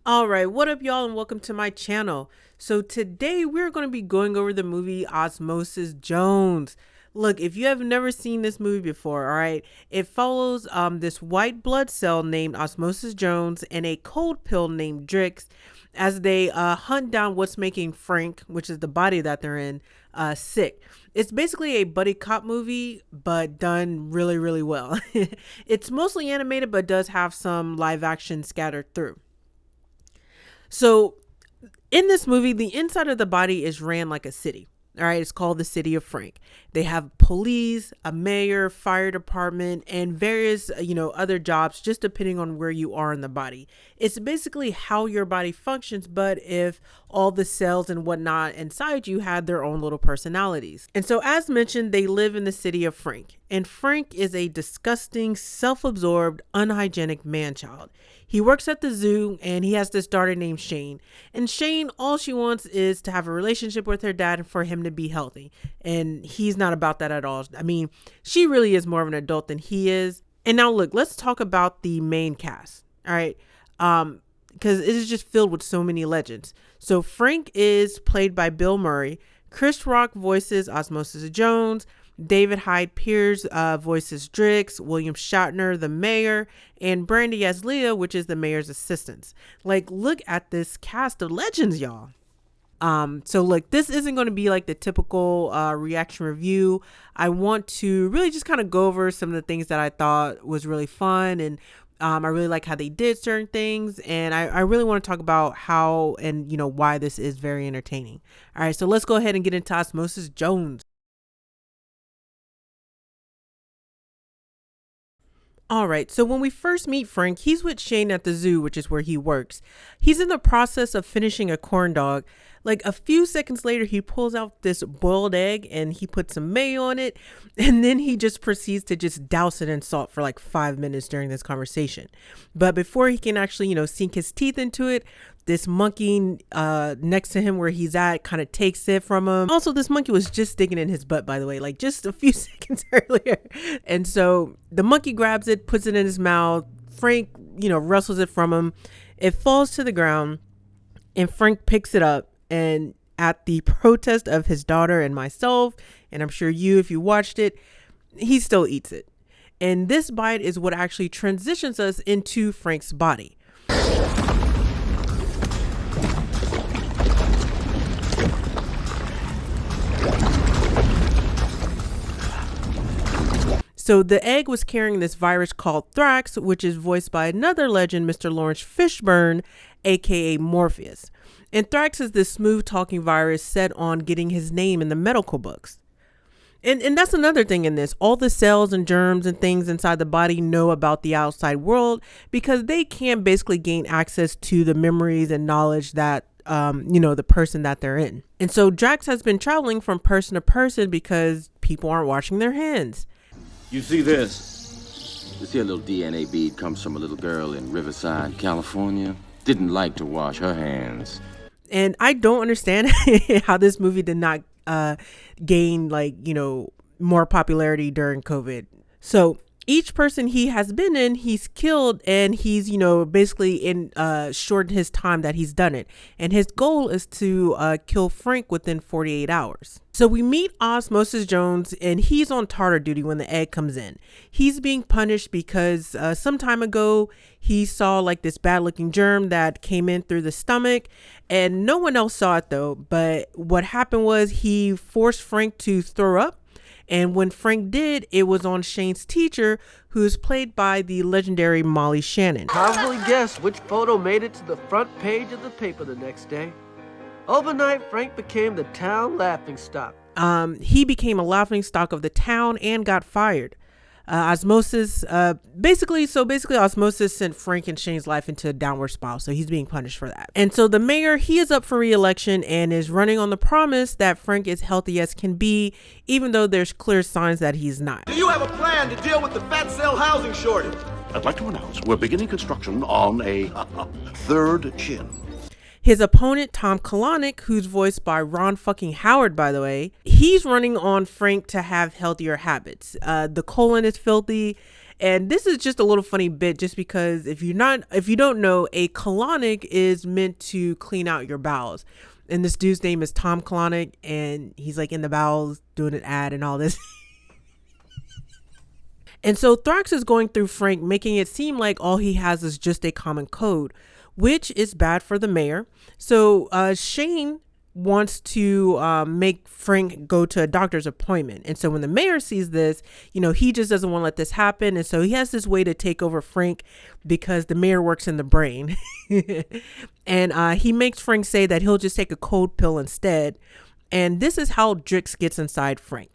All right, what up, y'all, and welcome to my channel. So today we're going to be going over the movie Osmosis Jones. Look, if you have never seen this movie before, all right, it follows this white blood cell named Osmosis Jones and a cold pill named Drix as they hunt down what's making Frank, which is the body that they're in, sick. It's basically a buddy cop movie, but done really, really well. It's mostly animated, but does have some live action scattered through. So in this movie, the inside of the body is ran like a city. All right, it's called the City of Frank. They have police, a mayor, fire department, and various, other jobs, just depending on where you are in the body. It's basically how your body functions, but if all the cells and whatnot inside you had their own little personalities. And so, as mentioned, they live in the City of Frank. And Frank is a disgusting, self-absorbed, unhygienic man-child. He works at the zoo and he has this daughter named Shane. And Shane, all she wants is to have a relationship with her dad and for him to be healthy. And he's not about that at all. I mean, she really is more of an adult than he is. And now look, let's talk about the main cast. All right. Because it is just filled with so many legends. So Frank is played by Bill Murray. Chris Rock voices Osmosis Jones. David Hyde Pierce voices Drix, William Shatner, the mayor, and Brandy as Leah, which is the mayor's assistant. Like, look at this cast of legends, y'all. So look, this isn't going to be like the typical reaction review. I want to really just kind of go over some of the things that I thought was really fun, and I really like how they did certain things, and I really want to talk about how and why this is very entertaining. All right, so let's go ahead and get into Osmosis Jones. All right, so when we first meet Frank, he's with Shane at the zoo, which is where he works. He's in the process of finishing a corn dog. Like a few seconds later, he pulls out this boiled egg and he puts some mayo on it. And then he just proceeds to just douse it in salt for like 5 minutes during this conversation. But before he can actually, sink his teeth into it, this monkey next to him where he's at kind of takes it from him. Also, this monkey was just sticking in his butt, by the way, like just a few seconds earlier. And so the monkey grabs it, puts it in his mouth. Frank, wrestles it from him. It falls to the ground and Frank picks it up. And at the protest of his daughter and myself, and I'm sure you, if you watched it, he still eats it. And this bite is what actually transitions us into Frank's body. So the egg was carrying this virus called Drix, which is voiced by another legend, Mr. Lawrence Fishburne, aka Morpheus. And Drix is this smooth talking virus set on getting his name in the medical books. And that's another thing in this. All the cells and germs and things inside the body know about the outside world because they can basically gain access to the memories and knowledge that the person that they're in. And so Drix has been traveling from person to person because people aren't washing their hands. You see this? This here little DNA bead comes from a little girl in Riverside, California. Didn't like to wash her hands. And I don't understand how this movie did not gain more popularity during COVID. So each person he has been in, he's killed, and he's, basically shortened his time that he's done it. And his goal is to kill Frank within 48 hours. So we meet Osmosis Jones, and he's on tartar duty when the egg comes in. He's being punished because some time ago, he saw like this bad looking germ that came in through the stomach, and no one else saw it though. But what happened was he forced Frank to throw up. And when Frank did, it was on Shane's teacher, who's played by the legendary Molly Shannon. Probably guess which photo made it to the front page of the paper the next day. Overnight, Frank became the town laughingstock. He became a laughingstock of the town and got fired. Osmosis, basically Osmosis sent Frank and Shane's life into a downward spiral, so he's being punished for that. And so the mayor, he is up for re-election and is running on the promise that Frank is healthy as can be, even though there's clear signs that he's not. Do you have a plan to deal with the fat cell housing shortage? I'd like to announce we're beginning construction on a third chin. His opponent, Tom Kalanick, who's voiced by Ron fucking Howard, by the way, he's running on Frank to have healthier habits. The colon is filthy And this is just a little funny bit, just because if you don't know, a colonic is meant to clean out your bowels. And this dude's name is Tom Colonic, and he's like in the bowels doing an ad and all this. And so Thrax is going through Frank, making it seem like all he has is just a common code, which is bad for the mayor. So Shane wants to make Frank go to a doctor's appointment. And so when the mayor sees this, he just doesn't want to let this happen. And so he has this way to take over Frank, because the mayor works in the brain. And he makes Frank say that he'll just take a cold pill instead. And this is how Drix gets inside Frank.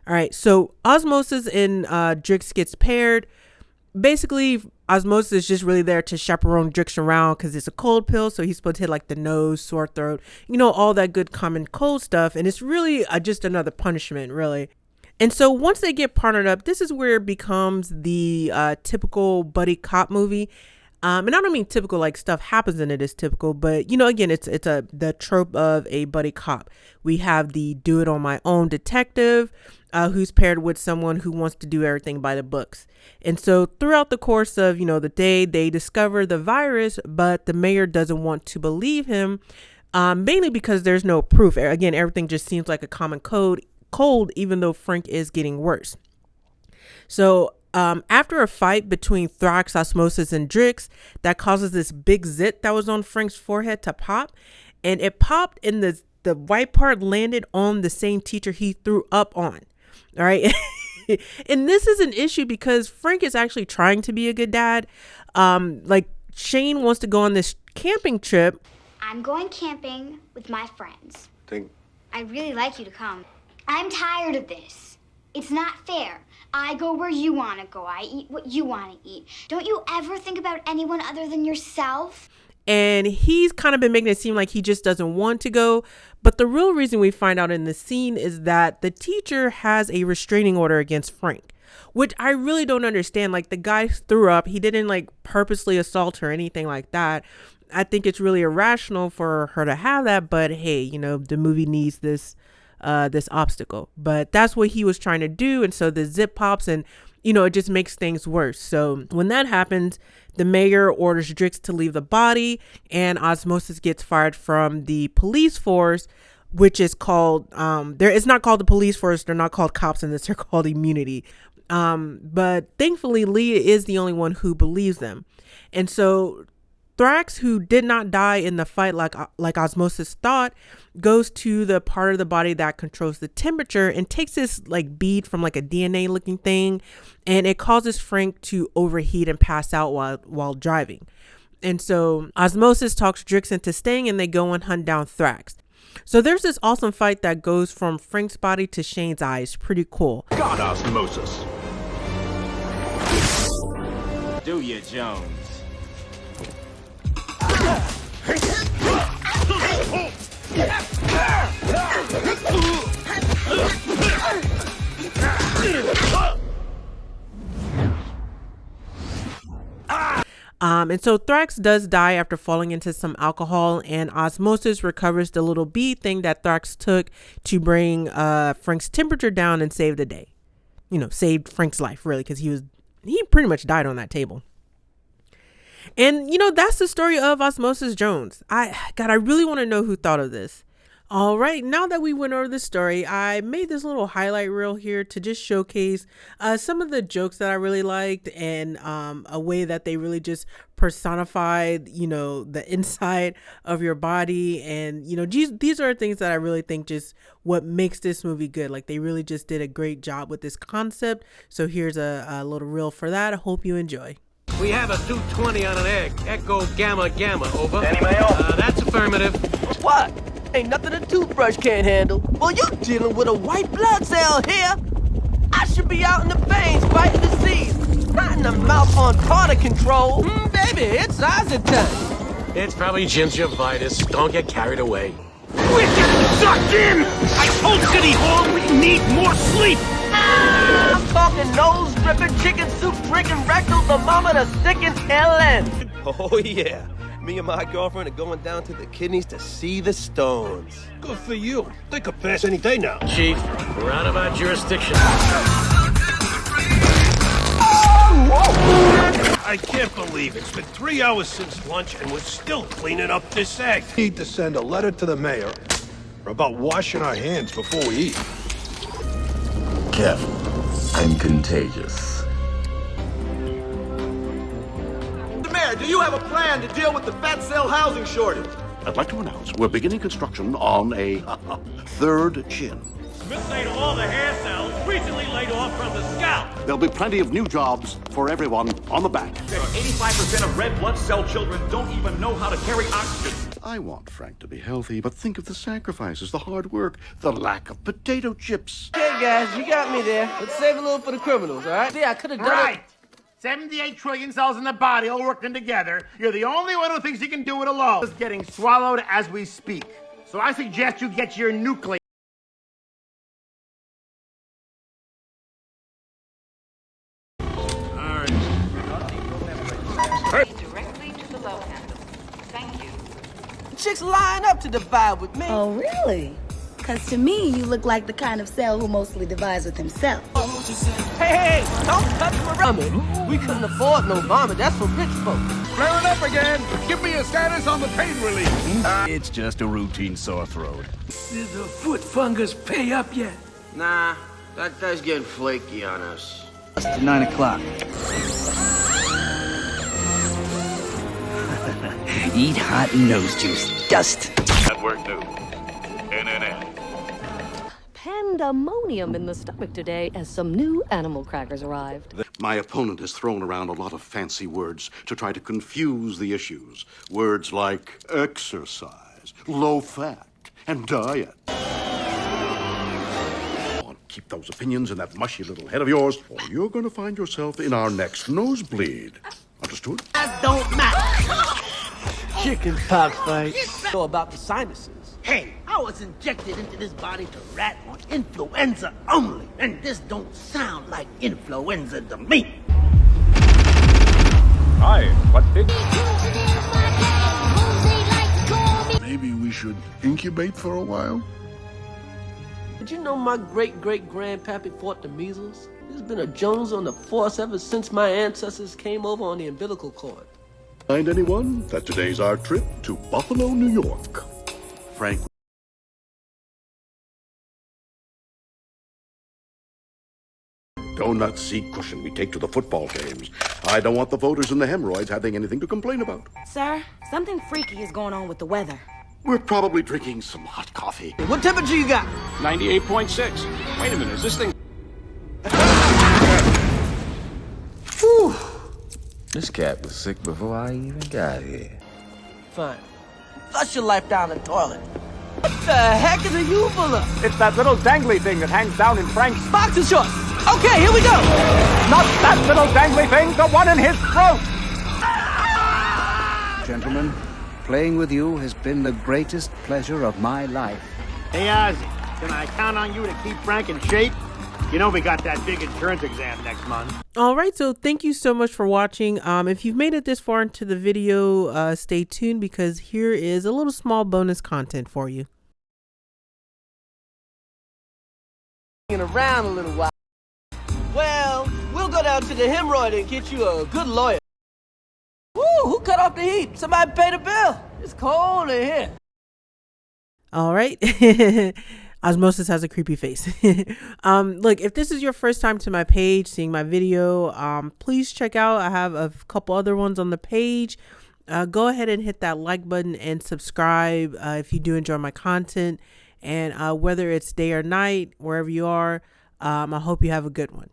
All right, so Osmosis and Drix gets paired. Basically, Osmosis is just really there to chaperone Drix around, because it's a cold pill, so he's supposed to hit like the nose, sore throat, all that good common cold stuff. And it's really just another punishment, really. And so once they get partnered up, this is where it becomes the typical buddy cop movie. And I don't mean typical like stuff happens in it is typical, but again, it's the trope of a buddy cop. We have the do it on my own detective who's paired with someone who wants to do everything by the books. And so throughout the course of the day, they discover the virus, but the mayor doesn't want to believe him, mainly because there's no proof. Again, everything just seems like a common cold, even though Frank is getting worse. So after a fight between Thrax, Osmosis, and Drix, that causes this big zit that was on Frank's forehead to pop, and it popped, and the white part landed on the same teacher he threw up on. All right. And this is an issue because Frank is actually trying to be a good dad. Like Shane wants to go on this camping trip. I'm going camping with my friends. Think. I'd really like you to come. I'm tired of this. It's not fair. I go where you want to go. I eat what you want to eat. Don't you ever think about anyone other than yourself? And he's kind of been making it seem like he just doesn't want to go. But the real reason we find out in the scene is that the teacher has a restraining order against Frank, which I really don't understand. Like, the guy threw up. He didn't like purposely assault her or anything like that. I think it's really irrational for her to have that. But hey, the movie needs this obstacle. But that's what he was trying to do. And so the zip pops, and it just makes things worse. So when that happens, the mayor orders Drix to leave the body, and Osmosis gets fired from the police force, which is called it's not called the police force. They're not called cops in this. They're called immunity. But thankfully, Leah is the only one who believes them. And so Thrax, who did not die in the fight like Osmosis thought, goes to the part of the body that controls the temperature and takes this like bead from like a DNA looking thing, and it causes Frank to overheat and pass out while driving. And so Osmosis talks Drix into staying, and they go and hunt down Thrax. So there's this awesome fight that goes from Frank's body to Shane's eyes. Pretty cool. God, Osmosis. Do ya, Jones? And so Thrax does die after falling into some alcohol, and Osmosis recovers the little bead thing that Thrax took to bring Frank's temperature down and save the day. Saved Frank's life, really, because he pretty much died on that table. And, that's the story of Osmosis Jones. I really want to know who thought of this. All right, now that we went over the story, I made this little highlight reel here to just showcase some of the jokes that I really liked, and a way that they really just personified, the inside of your body. And, these are things that I really think just what makes this movie good. Like, they really just did a great job with this concept. So here's a little reel for that. I hope you enjoy. We have a 220 on an egg. Echo Gamma Gamma, over. Any mail? That's affirmative. What? Ain't nothing a toothbrush can't handle. Well, you dealing with a white blood cell here. I should be out in the veins fighting disease, not in the mouth on Carter control. Baby, it's Ozyton. It's probably gingivitis. Don't get carried away. We're getting sucked in! I told City Hall we need more sleep! I'm talking nose dripping, chicken soup drinking, rectal thermometer sticking Ellen. Oh, yeah. Me and my girlfriend are going down to the kidneys to see the stones. Good for you. They could pass any day now. Chief, we're out of our jurisdiction. Oh, I can't believe it's been 3 hours since lunch and we're still cleaning up this egg. Need to send a letter to the mayor about washing our hands before we eat. Careful. I'm contagious. The mayor, do you have a plan to deal with the fat cell housing shortage? I'd like to announce we're beginning construction on a third chin. Smith ate all the hair cells recently laid off from the scalp. There'll be plenty of new jobs for everyone on the back. 85% of red blood cell children don't even know how to carry oxygen. I want Frank to be healthy, but think of the sacrifices, the hard work, the lack of potato chips. Okay, guys, you got me there. Let's save a little for the criminals, all right? Yeah, I could have done it. 78 trillion cells in the body all working together. You're the only one who thinks you can do it alone. It's getting swallowed as we speak. So I suggest you get your nucleus. Directly to the low handle. Thank you. Chicks line up to divide with me. Oh, really? Because to me, you look like the kind of cell who mostly divides with himself. Hey, don't touch my vomit. We couldn't afford no vomit. That's for rich folks. Flare it up again. Give me a status on the pain relief. It's just a routine sore throat. Did the foot fungus pay up yet? Nah, that guy's getting flaky on us. It's 9 o'clock. Eat hot nose juice. Dust. Network News. NNN. Pandemonium in the stomach today as some new animal crackers arrived. My opponent has thrown around a lot of fancy words to try to confuse the issues. Words like exercise, low fat, and diet. Keep those opinions in that mushy little head of yours, or you're going to find yourself in our next nosebleed. Understood? That don't matter. Chicken pox fight. Know about the sinuses. Hey, I was injected into this body to rat on influenza only, and this don't sound like influenza to me. Hi, what did... Maybe we should incubate for a while? Did you know my great-great-grandpappy fought the measles? There's been a Jones on the force ever since my ancestors came over on the umbilical cord. Find anyone that today's our trip to Buffalo, New York. Frank. Donut seat cushion we take to the football games. I don't want the voters in the hemorrhoids having anything to complain about. Sir, something freaky is going on with the weather. We're probably drinking some hot coffee. What temperature you got? 98.6. Wait a minute, is this thing... Whew. This cat was sick before I even got here. Fine. Flush your life down the toilet. What the heck is a uvula? It's that little dangly thing that hangs down in Frank's... Boxer shorts. Okay, here we go. Not that little dangly thing, the one in his throat! Gentlemen, playing with you has been the greatest pleasure of my life. Hey, Ozzy, can I count on you to keep Frank in shape? You know we got that big insurance exam next month. All right, so thank you so much for watching. If you've made it this far into the video, stay tuned because here is a little small bonus content for you. Around a little while. Well, we'll go down to the hemorrhoid and get you a good lawyer. Woo, who cut off the heat? Somebody pay the bill. It's cold in here. All right. Osmosis has a creepy face. Look, if this is your first time to my page, seeing my video, please check out. I have a couple other ones on the page. Go ahead and hit that like button and subscribe if you do enjoy my content. And whether it's day or night, wherever you are, I hope you have a good one.